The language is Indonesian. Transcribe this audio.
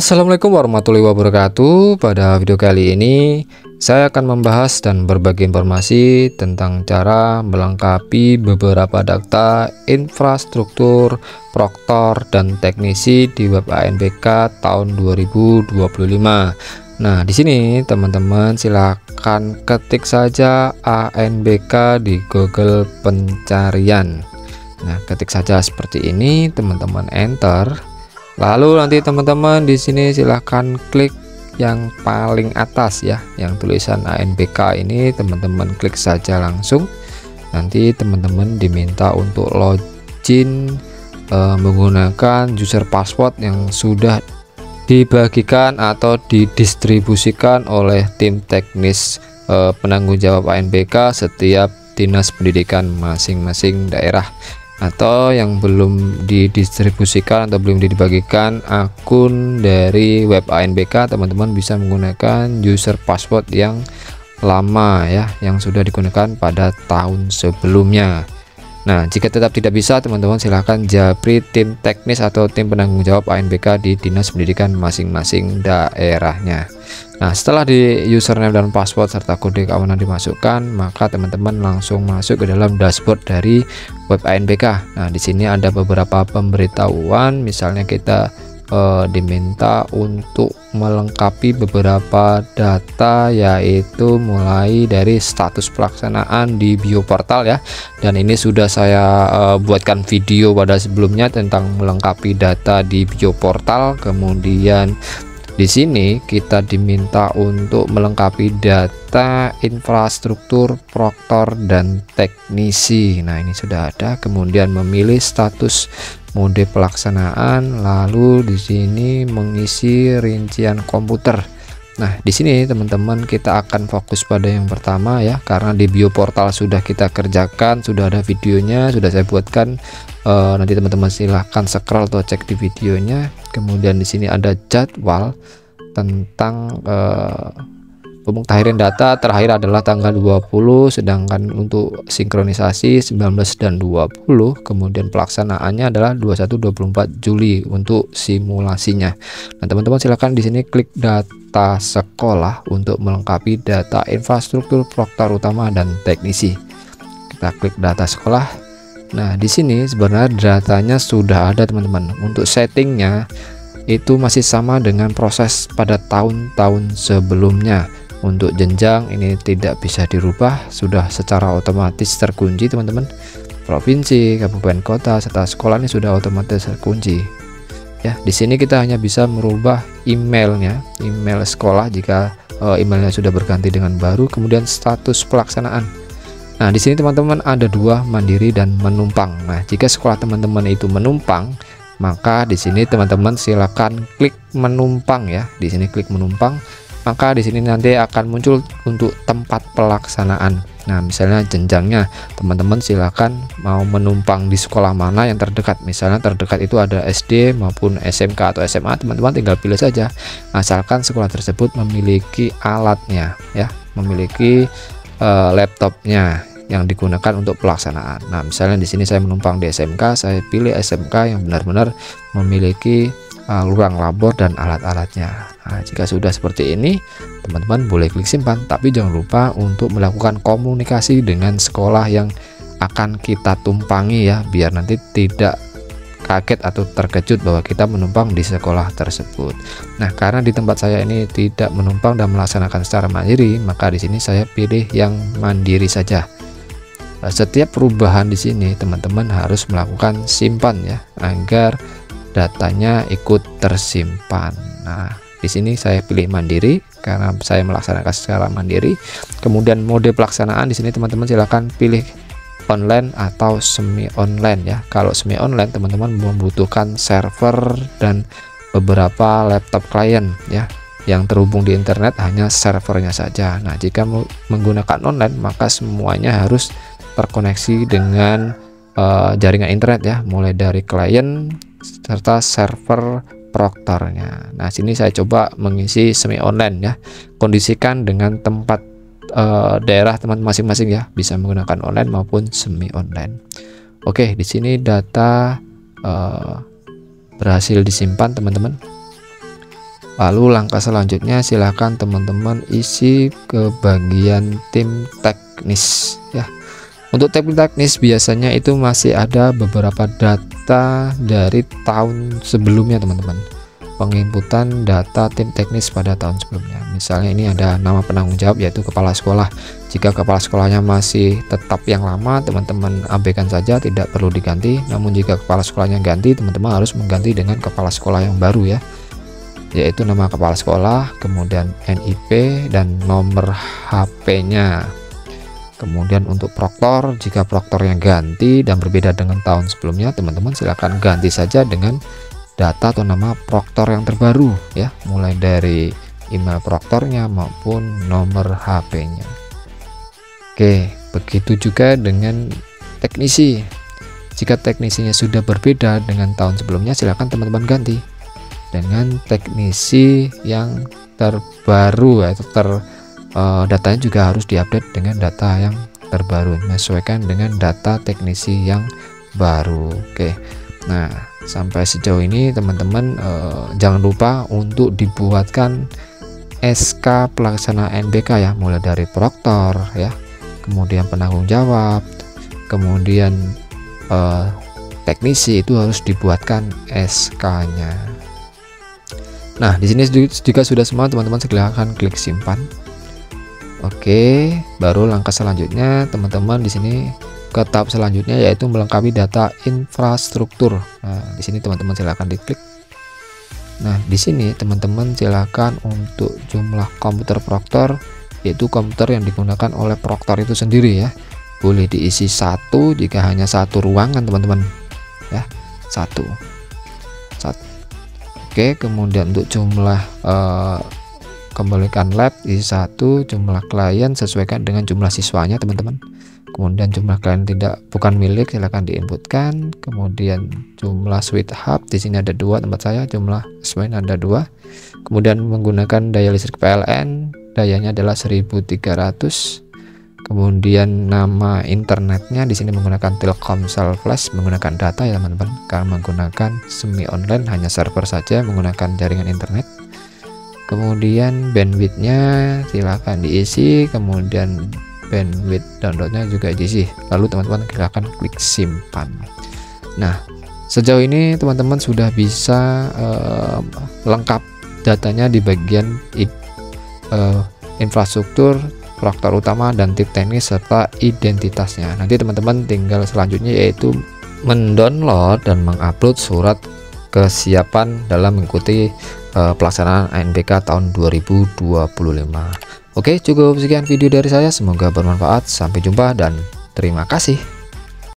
Assalamualaikum warahmatullahi wabarakatuh. Pada video kali ini saya akan membahas dan berbagi informasi tentang cara melengkapi beberapa data infrastruktur proktor dan teknisi di web ANBK tahun 2025. Nah, di sini teman-teman silakan ketik saja ANBK di Google pencarian. Nah, ketik saja seperti ini, teman-teman enter. Lalu nanti teman-teman di sini silahkan klik yang paling atas ya, yang tulisan ANBK ini teman-teman klik saja langsung. Nanti teman-teman diminta untuk login menggunakan user password yang sudah dibagikan atau didistribusikan oleh tim teknis penanggung jawab ANBK setiap dinas pendidikan masing-masing daerah. Atau yang belum didistribusikan atau belum dibagikan akun dari web ANBK, teman-teman bisa menggunakan user password yang lama ya, yang sudah digunakan pada tahun sebelumnya. Nah, jika tetap tidak bisa, teman-teman silahkan japri tim teknis atau tim penanggung jawab ANBK di dinas pendidikan masing-masing daerahnya. Nah, setelah di username dan password serta kode keamanan dimasukkan, maka teman-teman langsung masuk ke dalam dashboard dari web ANBK. Nah, di sini ada beberapa pemberitahuan, misalnya kita diminta untuk melengkapi beberapa data, yaitu mulai dari status pelaksanaan di bioportal ya, dan ini sudah saya buatkan video pada sebelumnya tentang melengkapi data di bioportal. Kemudian di sini kita diminta untuk melengkapi data infrastruktur proktor dan teknisi. Nah, ini sudah ada. Kemudian memilih status mode pelaksanaan, lalu di sini mengisi rincian komputer. Nah, di sini teman-teman kita akan fokus pada yang pertama ya, karena di bioportal sudah kita kerjakan, sudah ada videonya, sudah saya buatkan. Nanti teman-teman silahkan scroll atau cek di videonya. Kemudian di sini ada jadwal tentang pemutahiran data terakhir adalah tanggal 20, sedangkan untuk sinkronisasi 19 dan 20, kemudian pelaksanaannya adalah 21-24 Juli untuk simulasinya. Nah, teman-teman silahkan di sini klik data sekolah untuk melengkapi data infrastruktur proktor utama dan teknisi. Kita klik data sekolah. Nah, di sini sebenarnya datanya sudah ada teman-teman. Untuk settingnya itu masih sama dengan proses pada tahun-tahun sebelumnya. Untuk jenjang ini tidak bisa dirubah, sudah secara otomatis terkunci teman-teman. Provinsi, kabupaten, kota serta sekolah ini sudah otomatis terkunci. Ya, di sini kita hanya bisa merubah emailnya, email sekolah jika emailnya sudah berganti dengan baru. Kemudian status pelaksanaan. Nah, di sini teman-teman ada dua, mandiri dan menumpang. Nah, jika sekolah teman-teman itu menumpang, maka di sini teman-teman silakan klik menumpang ya. Di sini klik menumpang, maka di sini nanti akan muncul untuk tempat pelaksanaan. Nah, misalnya jenjangnya teman-teman silakan mau menumpang di sekolah mana yang terdekat. Misalnya terdekat itu ada SD maupun SMK atau SMA, teman-teman tinggal pilih saja, asalkan sekolah tersebut memiliki alatnya ya, memiliki laptopnya yang digunakan untuk pelaksanaan. Nah, misalnya di sini saya menumpang di SMK, saya pilih SMK yang benar-benar memiliki ruang labor dan alat-alatnya. Nah, jika sudah seperti ini, teman-teman boleh klik simpan, tapi jangan lupa untuk melakukan komunikasi dengan sekolah yang akan kita tumpangi ya, biar nanti tidak kaget atau terkejut bahwa kita menumpang di sekolah tersebut. Nah, karena di tempat saya ini tidak menumpang dan melaksanakan secara mandiri, maka di sini saya pilih yang mandiri saja. Setiap perubahan di sini teman-teman harus melakukan simpan ya, agar datanya ikut tersimpan. Nah, di sini saya pilih mandiri karena saya melaksanakan secara mandiri. Kemudian mode pelaksanaan di sini teman-teman silahkan pilih online atau semi online ya. Kalau semi online teman-teman membutuhkan server dan beberapa laptop klien ya, yang terhubung di internet, hanya servernya saja. Nah, jika menggunakan online maka semuanya harus terkoneksi dengan jaringan internet ya, mulai dari klien serta server proktornya. Nah, sini saya coba mengisi semi online ya. Kondisikan dengan tempat daerah teman masing-masing ya, bisa menggunakan online maupun semi online. Oke, di sini data berhasil disimpan teman-teman. Lalu langkah selanjutnya silahkan teman-teman isi ke bagian tim teknis ya. Untuk tim teknis biasanya itu masih ada beberapa data dari tahun sebelumnya teman-teman, penginputan data tim teknis pada tahun sebelumnya. Misalnya ini ada nama penanggung jawab yaitu kepala sekolah. Jika kepala sekolahnya masih tetap yang lama, teman-teman abaikan saja, tidak perlu diganti. Namun jika kepala sekolahnya ganti, teman-teman harus mengganti dengan kepala sekolah yang baru ya, yaitu nama kepala sekolah, kemudian NIP dan nomor HP-nya. Kemudian untuk proktor, jika proktornya ganti dan berbeda dengan tahun sebelumnya, teman-teman silakan ganti saja dengan data atau nama proktor yang terbaru ya, mulai dari email proktornya maupun nomor HP-nya. Oke, begitu juga dengan teknisi. Jika teknisinya sudah berbeda dengan tahun sebelumnya, silakan teman-teman ganti dengan teknisi yang terbaru ya, datanya juga harus diupdate dengan data yang terbaru, menyesuaikan dengan data teknisi yang baru. Oke, nah sampai sejauh ini teman-teman jangan lupa untuk dibuatkan SK pelaksana NBK ya, mulai dari proktor ya, kemudian penanggung jawab, kemudian teknisi, itu harus dibuatkan SK-nya. Nah, di sini jika sudah semua, teman-teman silakan klik simpan. Oke, baru langkah selanjutnya teman-teman di sini ke tahap selanjutnya yaitu melengkapi data infrastruktur. Nah, di sini teman-teman silakan diklik. Nah, di sini teman-teman silakan untuk jumlah komputer proktor, yaitu komputer yang digunakan oleh proktor itu sendiri ya. Boleh diisi 1 jika hanya 1 ruangan teman-teman ya, 1. Oke, kemudian untuk jumlah kembalikan lab isi 1, jumlah klien sesuaikan dengan jumlah siswanya teman-teman. Kemudian jumlah klien bukan milik silahkan diinputkan. Kemudian jumlah switch hub di sini ada 2 tempat saya, jumlah switch ada 2. Kemudian menggunakan daya listrik PLN, dayanya adalah 1300. Kemudian nama internetnya di sini menggunakan Telkomsel Flash, menggunakan data ya teman-teman. Karena menggunakan semi online, hanya server saja menggunakan jaringan internet. Kemudian bandwidthnya silahkan diisi, kemudian bandwidth downloadnya juga diisi. Lalu teman-teman silahkan klik simpan. Nah, sejauh ini teman-teman sudah bisa lengkap datanya di bagian infrastruktur, proktor utama dan tim teknis serta identitasnya. Nanti teman-teman tinggal selanjutnya yaitu mendownload dan mengupload surat kesiapan dalam mengikuti pelaksanaan ANBK tahun 2025. Oke, cukup sekian video dari saya, semoga bermanfaat. Sampai jumpa dan terima kasih.